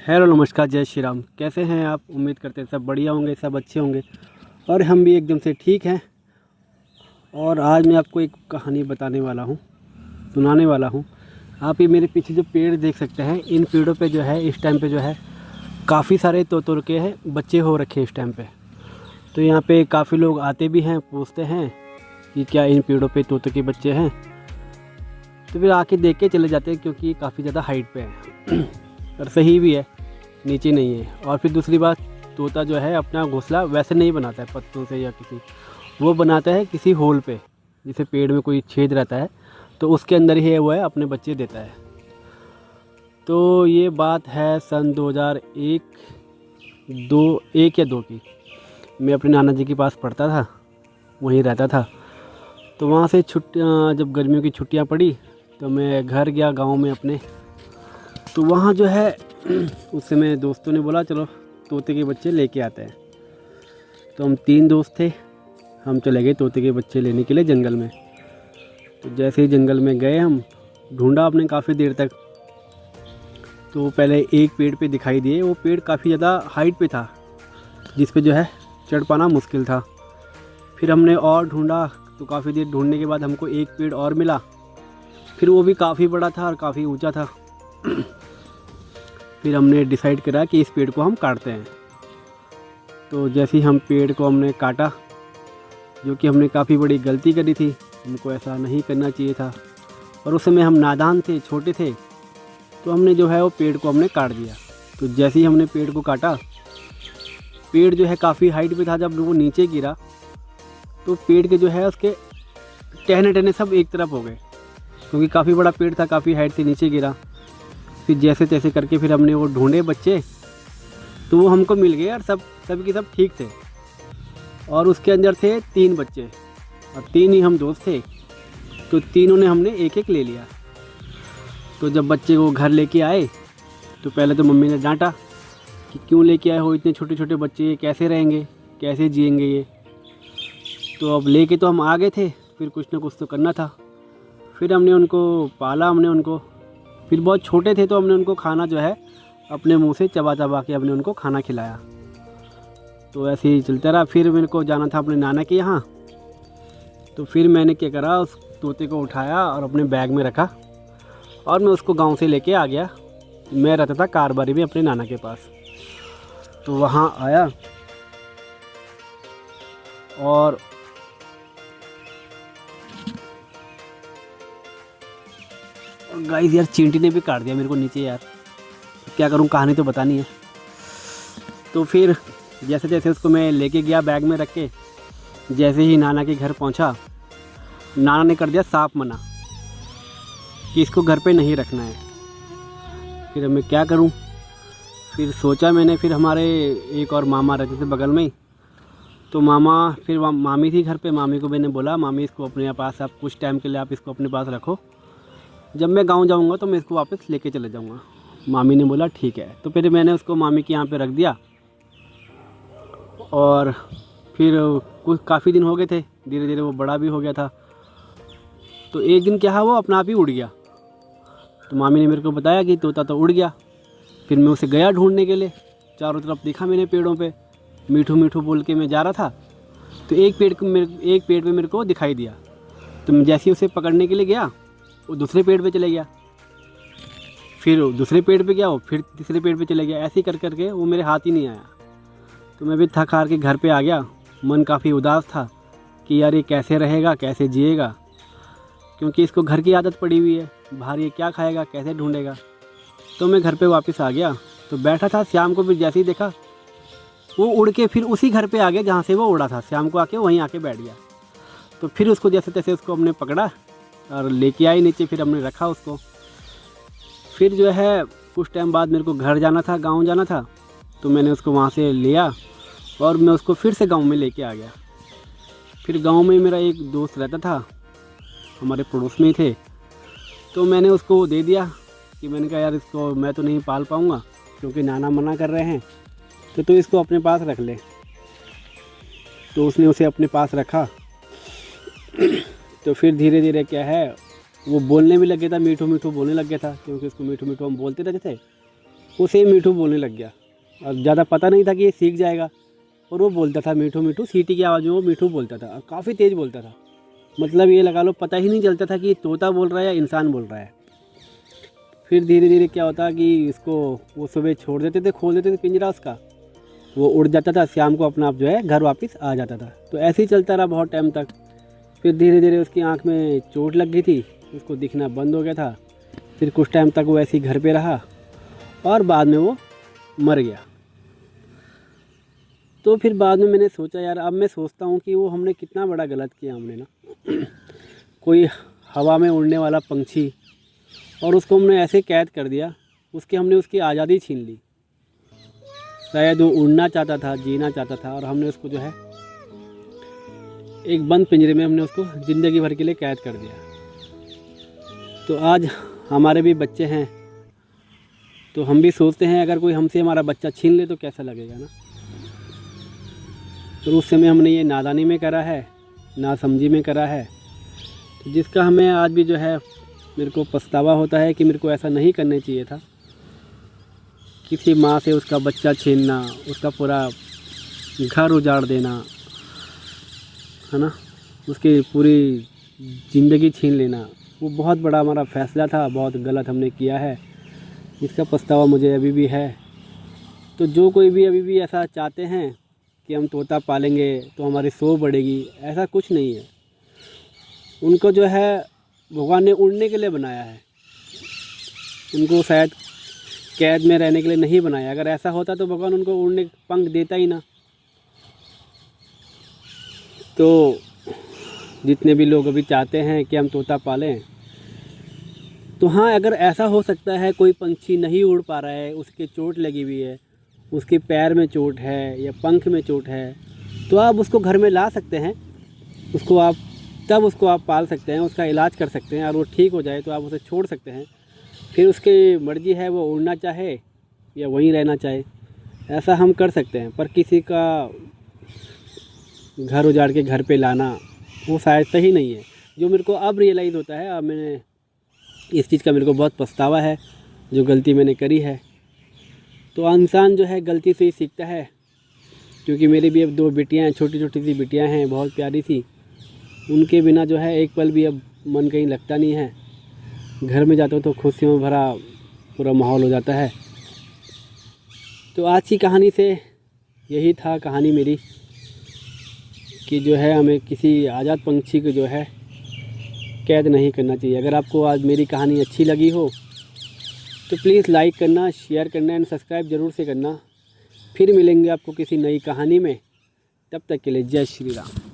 Hello नमस्कार, जय श्री राम। कैसे हैं आप? उम्मीद करते हैं सब बढ़िया होंगे, सब अच्छे होंगे और हम भी एकदम से ठीक हैं। और आज मैं आपको एक कहानी बताने वाला हूँ, सुनाने वाला हूँ। आप ये मेरे पीछे जो पेड़ देख सकते हैं, इन पेड़ों पे जो है इस टाइम पे जो है काफ़ी सारे तोतों के हैं बच्चे हो रखे हैं इस टाइम पे। तो यहाँ पे काफ़ी लोग आते भी हैं, पूछते हैं कि क्या इन पेड़ों पे तोतों के बच्चे हैं। तो फिर आके देख के चले जाते हैं, क्योंकि ये काफ़ी ज़्यादा हाइट पे है और सही भी है, नीचे नहीं है। और फिर दूसरी बात, तोता जो है अपना घोंसला वैसे नहीं बनाता है पत्तों से या किसी, वो बनाता है किसी होल पे, जैसे पेड़ में कोई छेद रहता है तो उसके अंदर ही वो है अपने बच्चे देता है। तो ये बात है सन 2001 या 2 की। मैं अपने नाना जी के पास पढ़ता था, वहीं रहता था। तो वहाँ से छुट्टियाँ, जब गर्मियों की छुट्टियाँ पड़ी तो मैं घर गया गांव में अपने। तो वहाँ जो है उस समय दोस्तों ने बोला चलो तोते के बच्चे लेके आते हैं। तो हम 3 दोस्त थे, हम चले गए तोते के बच्चे लेने के लिए जंगल में। तो जैसे ही जंगल में गए, हम ढूंढा आपने काफ़ी देर तक। तो पहले एक पेड़ पे दिखाई दिए, वो पेड़ काफ़ी ज़्यादा हाइट पे था, जिस पे जो है चढ़ पाना मुश्किल था। फिर हमने और ढूंढा, तो काफ़ी देर ढूंढने के बाद हमको एक पेड़ और मिला। फिर वो भी काफ़ी बड़ा था और काफ़ी ऊंचा था। फिर हमने डिसाइड करा कि इस पेड़ को हम काटते हैं। तो जैसे ही हम पेड़ को हमने काटा, जो कि हमने काफ़ी बड़ी गलती करी थी, हमको ऐसा नहीं करना चाहिए था। और उस समय हम नादान थे, छोटे थे, तो हमने जो है वो पेड़ को हमने काट दिया। तो जैसे ही हमने पेड़ को काटा, पेड़ जो है काफ़ी हाइट पे था। जब वो नीचे गिरा तो पेड़ के जो है उसके टहने टहने सब एक तरफ हो गए, क्योंकि काफ़ी बड़ा पेड़ था, काफ़ी हाइट से नीचे गिरा। फिर जैसे तैसे करके फिर हमने वो ढूंढे बच्चे, तो वो हमको मिल गए और सब के सब ठीक थे। और उसके अंदर थे 3 बच्चे और 3 ही हम दोस्त थे। तो तीनों ने हमने एक एक ले लिया। तो जब बच्चे को घर लेके आए तो पहले तो मम्मी ने डांटा कि क्यों लेके आए हो इतने छोटे छोटे बच्चे, ये कैसे रहेंगे, कैसे जिएंगे ये। तो अब लेके तो हम आ गए थे, फिर कुछ ना कुछ तो करना था। फिर हमने उनको पाला, हमने उनको, फिर बहुत छोटे थे तो हमने उनको खाना जो है अपने मुंह से चबा चबा के हमने उनको खाना खिलाया। तो ऐसे ही चलता रहा। फिर मेरे को जाना था अपने नाना के यहाँ। तो फिर मैंने क्या करा, उस तोते को उठाया और अपने बैग में रखा और मैं उसको गांव से लेके आ गया। मैं रहता था कारबारी में अपने नाना के पास। तो वहाँ आया और गाइस यार, चींटी ने भी काट दिया मेरे को नीचे यार। क्या करूं, कहानी तो बतानी है। तो फिर जैसे जैसे उसको मैं लेके गया बैग में रख के, जैसे ही नाना के घर पहुंचा, नाना ने कर दिया साफ मना कि इसको घर पे नहीं रखना है। फिर मैं क्या करूं, फिर सोचा मैंने। फिर हमारे एक और मामा रहते थे बगल में ही, तो फिर मामी थी घर पे। मामी को मैंने बोला, मामी इसको अपने पास आप कुछ टाइम के लिए आप इसको अपने पास रखो, जब मैं गांव जाऊंगा तो मैं इसको वापस लेके चले जाऊंगा। मामी ने बोला ठीक है। तो फिर मैंने उसको मामी के यहाँ पे रख दिया। और फिर कुछ काफ़ी दिन हो गए थे, धीरे धीरे वो बड़ा भी हो गया था। तो एक दिन क्या है, वो अपना आप ही उड़ गया। तो मामी ने मेरे को बताया कि तोता तो उड़ गया। फिर मैं उसे गया ढूंढने के लिए, चारों तरफ देखा मैंने पेड़ों पे, मीठू मीठू बोल के मैं जा रहा था। तो एक पेड़ पे मेरे को दिखाई दिया। तो मैं जैसे ही उसे पकड़ने के लिए गया, वो दूसरे पेड़ पे चले गया। फिर दूसरे पेड़ पे गया, वो फिर तीसरे पेड़ पे चले गया। ऐसे ही कर करके वो मेरे हाथ ही नहीं आया। तो मैं भी थक हार के घर पे आ गया। मन काफ़ी उदास था कि यार ये कैसे रहेगा, कैसे जिएगा, क्योंकि इसको घर की आदत पड़ी हुई है। बाहर ये क्या खाएगा, कैसे ढूंढेगा। तो मैं घर पे वापस आ गया। तो बैठा था, शाम को फिर जैसे ही देखा, वो उड़ के फिर उसी घर पे आ गया जहाँ से वो उड़ा था। शाम को आके वहीं आके बैठ गया। तो फिर उसको जैसे तैसे उसको हमने पकड़ा और लेके आए नीचे। फिर हमने रखा उसको। फिर जो है कुछ टाइम बाद मेरे को घर जाना था, गांव जाना था। तो मैंने उसको वहाँ से लिया और मैं उसको फिर से गांव में लेके आ गया। फिर गांव में मेरा एक दोस्त रहता था, हमारे पड़ोस में ही थे। तो मैंने उसको दे दिया कि मैंने कहा यार इसको मैं तो नहीं पाल पाऊँगा, क्योंकि नाना मना कर रहे हैं, तो तू इसको अपने पास रख ले। तो उसने उसे अपने पास रखा। तो फिर धीरे धीरे क्या है, वो बोलने भी लग गया था, मीठू मीठू बोलने लग गया था, क्योंकि उसको मीठू मीठू हम बोलते रहते थे। वो सेम मीठू बोलने लग गया। और ज़्यादा पता नहीं था कि ये सीख जाएगा, और वो बोलता था मीठू मीठू, सीटी की आवाज़ में वो मीठू बोलता था, और काफ़ी तेज़ बोलता था। मतलब ये लगा लो पता ही नहीं चलता था कि ये तोता बोल रहा है या इंसान बोल रहा है। फिर धीरे धीरे क्या होता कि इसको वो सुबह छोड़ देते थे, खोल देते थे पिंजरा उसका, वो उड़ जाता था, शाम को अपना आप जो है घर वापस आ जाता था। तो ऐसे ही चलता रहा बहुत टाइम तक। फिर धीरे धीरे उसकी आँख में चोट लग गई थी, उसको दिखना बंद हो गया था। फिर कुछ टाइम तक वो ऐसे ही घर पे रहा, और बाद में वो मर गया। तो फिर बाद में मैंने सोचा यार, अब मैं सोचता हूँ कि वो हमने कितना बड़ा गलत किया हमने ना। कोई हवा में उड़ने वाला पंछी, और उसको हमने ऐसे कैद कर दिया, हमने उसकी आज़ादी छीन ली। शायद वो उड़ना चाहता था, जीना चाहता था, और हमने उसको जो है एक बंद पिंजरे में हमने उसको ज़िंदगी भर के लिए कैद कर दिया। तो आज हमारे भी बच्चे हैं, तो हम भी सोचते हैं अगर कोई हमसे हमारा बच्चा छीन ले तो कैसा लगेगा ना। तो उस समय हमने ये नादानी में करा है, नासमझी में करा है, तो जिसका हमें आज भी जो है मेरे को पछतावा होता है कि मेरे को ऐसा नहीं करना चाहिए था। किसी माँ से उसका बच्चा छीनना, उसका पूरा घर उजाड़ देना, है ना, उसकी पूरी ज़िंदगी छीन लेना, वो बहुत बड़ा हमारा फ़ैसला था, बहुत गलत हमने किया है। इसका पछतावा मुझे अभी भी है। तो जो कोई भी अभी भी ऐसा चाहते हैं कि हम तोता पालेंगे तो हमारी शोभ बढ़ेगी, ऐसा कुछ नहीं है। उनको जो है भगवान ने उड़ने के लिए बनाया है, उनको शायद कैद में रहने के लिए नहीं बनाया। अगर ऐसा होता तो भगवान उनको उड़ने के पंख देता ही ना। तो जितने भी लोग अभी चाहते हैं कि हम तोता पालें, तो हाँ, अगर ऐसा हो सकता है कोई पंछी नहीं उड़ पा रहा है, उसके चोट लगी हुई है, उसके पैर में चोट है या पंख में चोट है, तो आप उसको घर में ला सकते हैं, उसको आप पाल सकते हैं, उसका इलाज कर सकते हैं, और वो ठीक हो जाए तो आप उसे छोड़ सकते हैं। फिर उसकी मर्ज़ी है वो उड़ना चाहे या वहीं रहना चाहे, ऐसा हम कर सकते हैं। पर किसी का घर उजाड़ के घर पे लाना वो शायद सही नहीं है। जो मेरे को अब रियलाइज़ होता है, अब मैंने इस चीज़ का मेरे को बहुत पछतावा है, जो गलती मैंने करी है। तो इंसान जो है गलती से ही सीखता है, क्योंकि मेरी भी अब 2 बेटियां हैं, छोटी छोटी सी बिटियां हैं, बहुत प्यारी सी। उनके बिना जो है एक पल भी अब मन कहीं लगता नहीं है। घर में जाता हूँ तो खुशियों भरा पूरा माहौल हो जाता है। तो आज की कहानी से यही था कहानी मेरी, कि जो है हमें किसी आज़ाद पंछी को जो है कैद नहीं करना चाहिए। अगर आपको आज मेरी कहानी अच्छी लगी हो तो प्लीज़ लाइक करना, शेयर करना एंड सब्सक्राइब ज़रूर से करना। फिर मिलेंगे आपको किसी नई कहानी में, तब तक के लिए जय श्री राम।